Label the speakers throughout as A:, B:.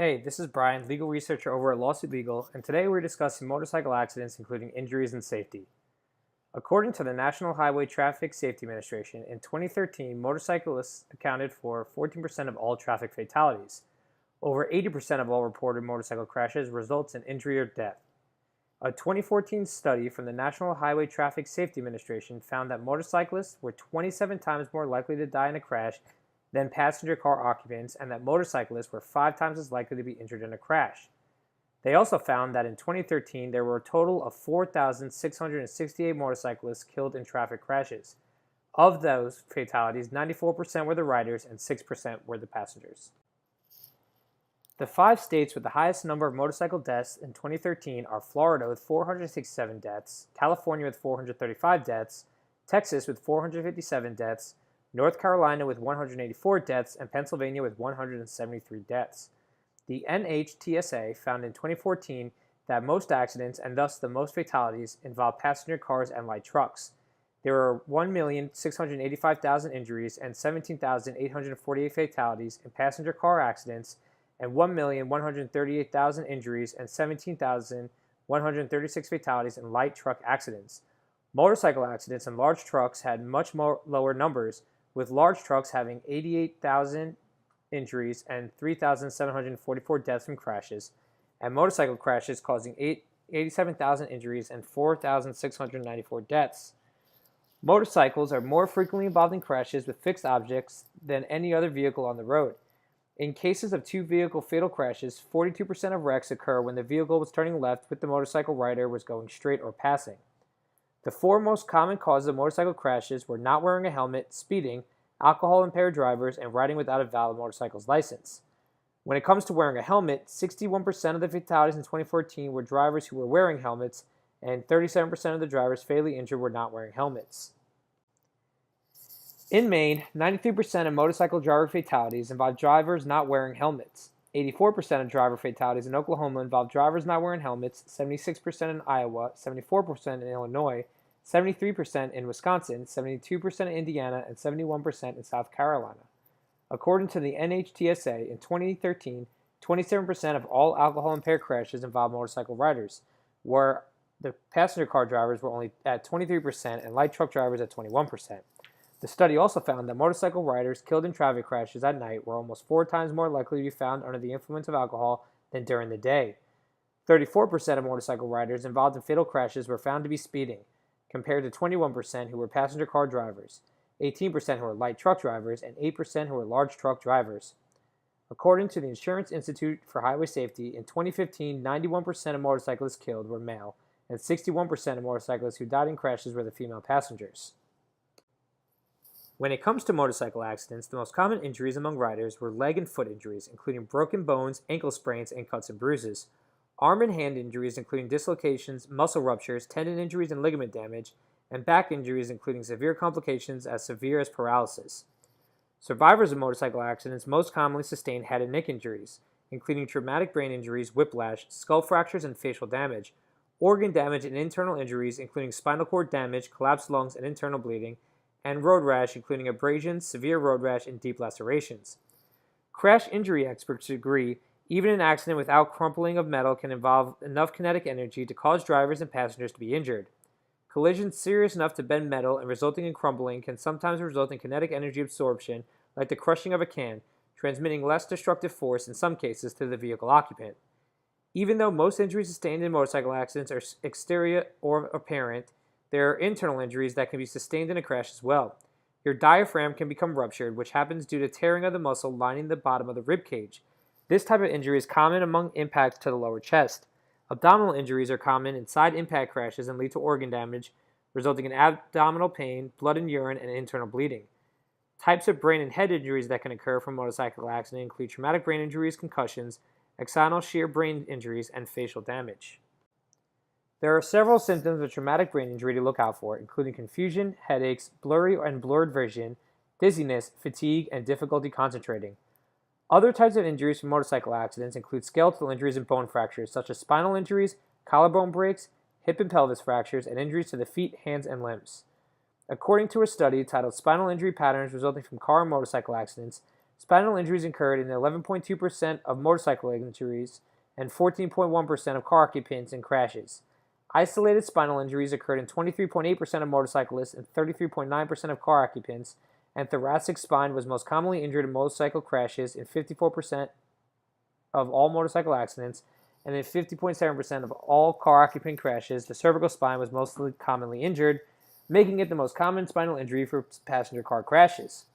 A: Hey, this is Brian, legal researcher over at Lawsuit Legal, and today we're discussing motorcycle accidents, including injuries and safety. According to the National Highway Traffic Safety Administration, in 2013, motorcyclists accounted for 14% of all traffic fatalities. Over 80% of all reported motorcycle crashes results in injury or death. A 2014 study from the National Highway Traffic Safety Administration found that motorcyclists were 27 times more likely to die in a crash than passenger car occupants, and that motorcyclists were 5 times as likely to be injured in a crash. They also found that in 2013, there were a total of 4,668 motorcyclists killed in traffic crashes. Of those fatalities, 94% were the riders and 6% were the passengers. The 5 states with the highest number of motorcycle deaths in 2013 are Florida with 467 deaths, California with 435 deaths, Texas with 457 deaths, North Carolina with 184 deaths, and Pennsylvania with 173 deaths. The NHTSA found in 2014 that most accidents, and thus the most fatalities, involve passenger cars and light trucks. There were 1,685,000 injuries and 17,848 fatalities in passenger car accidents, and 1,138,000 injuries and 17,136 fatalities in light truck accidents. Motorcycle accidents and large trucks had much more lower numbers, with large trucks having 88,000 injuries and 3,744 deaths from crashes, and motorcycle crashes causing 87,000 injuries and 4,694 deaths. Motorcycles are more frequently involved in crashes with fixed objects than any other vehicle on the road. In cases of 2-vehicle fatal crashes, 42% of wrecks occur when the vehicle was turning left with the motorcycle rider was going straight or passing. The 4 most common causes of motorcycle crashes were not wearing a helmet, speeding, alcohol-impaired drivers, and riding without a valid motorcycle's license. When it comes to wearing a helmet, 61% of the fatalities in 2014 were drivers who were wearing helmets, and 37% of the drivers fatally injured were not wearing helmets. In Maine, 93% of motorcycle driver fatalities involve drivers not wearing helmets. 84% of driver fatalities in Oklahoma involve drivers not wearing helmets, 76% in Iowa, 74% in Illinois, 73% in Wisconsin, 72% in Indiana, and 71% in South Carolina. According to the NHTSA, in 2013, 27% of all alcohol-impaired crashes involved motorcycle riders, where the passenger car drivers were only at 23% and light truck drivers at 21%. The study also found that motorcycle riders killed in traffic crashes at night were almost 4 times more likely to be found under the influence of alcohol than during the day. 34% of motorcycle riders involved in fatal crashes were found to be speeding, compared to 21% who were passenger car drivers, 18% who were light truck drivers, and 8% who were large truck drivers. According to the Insurance Institute for Highway Safety, in 2015, 91% of motorcyclists killed were male, and 61% of motorcyclists who died in crashes were the female passengers. When it comes to motorcycle accidents, the most common injuries among riders were leg and foot injuries, including broken bones, ankle sprains, and cuts and bruises. Arm and hand injuries, including dislocations, muscle ruptures, tendon injuries, and ligament damage, and back injuries, including severe complications as severe as paralysis. Survivors of motorcycle accidents most commonly sustain head and neck injuries, including traumatic brain injuries, whiplash, skull fractures, and facial damage, organ damage and internal injuries, including spinal cord damage, collapsed lungs, and internal bleeding, and road rash, including abrasions, severe road rash, and deep lacerations. Crash injury experts agree even an accident without crumpling of metal can involve enough kinetic energy to cause drivers and passengers to be injured. Collisions serious enough to bend metal and resulting in crumbling can sometimes result in kinetic energy absorption, like the crushing of a can, transmitting less destructive force in some cases to the vehicle occupant. Even though most injuries sustained in motorcycle accidents are exterior or apparent, there are internal injuries that can be sustained in a crash as well. Your diaphragm can become ruptured, which happens due to tearing of the muscle lining the bottom of the rib cage. This type of injury is common among impacts to the lower chest. Abdominal injuries are common in side impact crashes and lead to organ damage, resulting in abdominal pain, blood and urine, and internal bleeding. Types of brain and head injuries that can occur from motorcycle accident include traumatic brain injuries, concussions, axonal shear brain injuries, and facial damage. There are several symptoms of traumatic brain injury to look out for, including confusion, headaches, blurry and blurred vision, dizziness, fatigue, and difficulty concentrating. Other types of injuries from motorcycle accidents include skeletal injuries and bone fractures, such as spinal injuries, collarbone breaks, hip and pelvis fractures, and injuries to the feet, hands, and limbs. According to a study titled Spinal Injury Patterns Resulting from Car and Motorcycle Accidents, Spinal injuries occurred in 11.2% of motorcycle injuries and 14.1% of car occupants in crashes. Isolated spinal injuries occurred in 23.8% of motorcyclists and 33.9% of car occupants, and thoracic spine was most commonly injured in motorcycle crashes in 54% of all motorcycle accidents, and in 50.7% of all car occupant crashes, the cervical spine was most commonly injured, making it the most common spinal injury for passenger car crashes.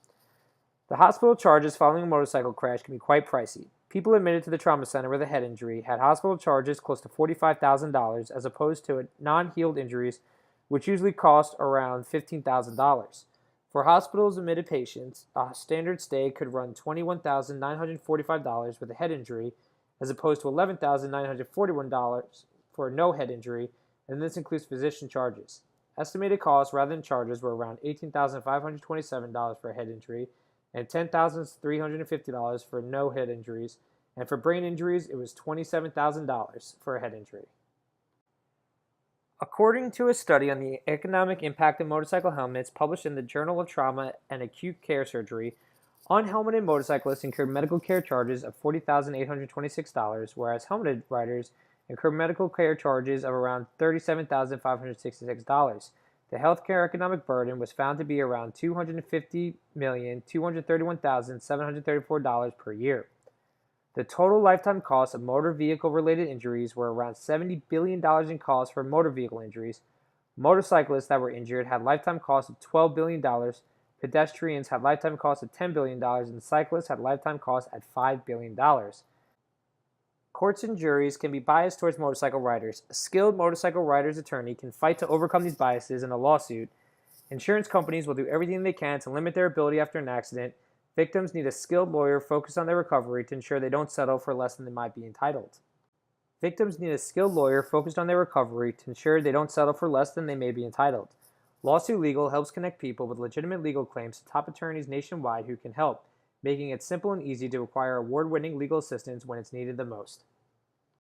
A: The hospital charges following a motorcycle crash can be quite pricey. People admitted to the trauma center with a head injury had hospital charges close to $45,000 as opposed to non-healed injuries, which usually cost around $15,000. For hospitals admitted patients, a standard stay could run $21,945 with a head injury as opposed to $11,941 for no head injury, and this includes physician charges. Estimated costs rather than charges were around $18,527 for a head injury and $10,350 for no head injuries, and for brain injuries, it was $27,000 for a head injury. According to a study on the economic impact of motorcycle helmets published in the Journal of Trauma and Acute Care Surgery, unhelmeted motorcyclists incurred medical care charges of $40,826, whereas helmeted riders incurred medical care charges of around $37,566. The healthcare economic burden was found to be around $250,231,734 per year. The total lifetime costs of motor vehicle-related injuries were around $70 billion in costs for motor vehicle injuries. Motorcyclists that were injured had lifetime costs of $12 billion, pedestrians had lifetime costs of $10 billion, and cyclists had lifetime costs at $5 billion. Courts and juries can be biased towards motorcycle riders. A skilled motorcycle rider's attorney can fight to overcome these biases in a lawsuit. Insurance companies will do everything they can to limit their ability after an accident. Victims need a skilled lawyer focused on their recovery to ensure they don't settle for less than they might be entitled. Victims need a skilled lawyer focused on their recovery to ensure they don't settle for less than they may be entitled. Lawsuit Legal helps connect people with legitimate legal claims to top attorneys nationwide who can help, making it simple and easy to acquire award-winning legal assistance when it's needed the most.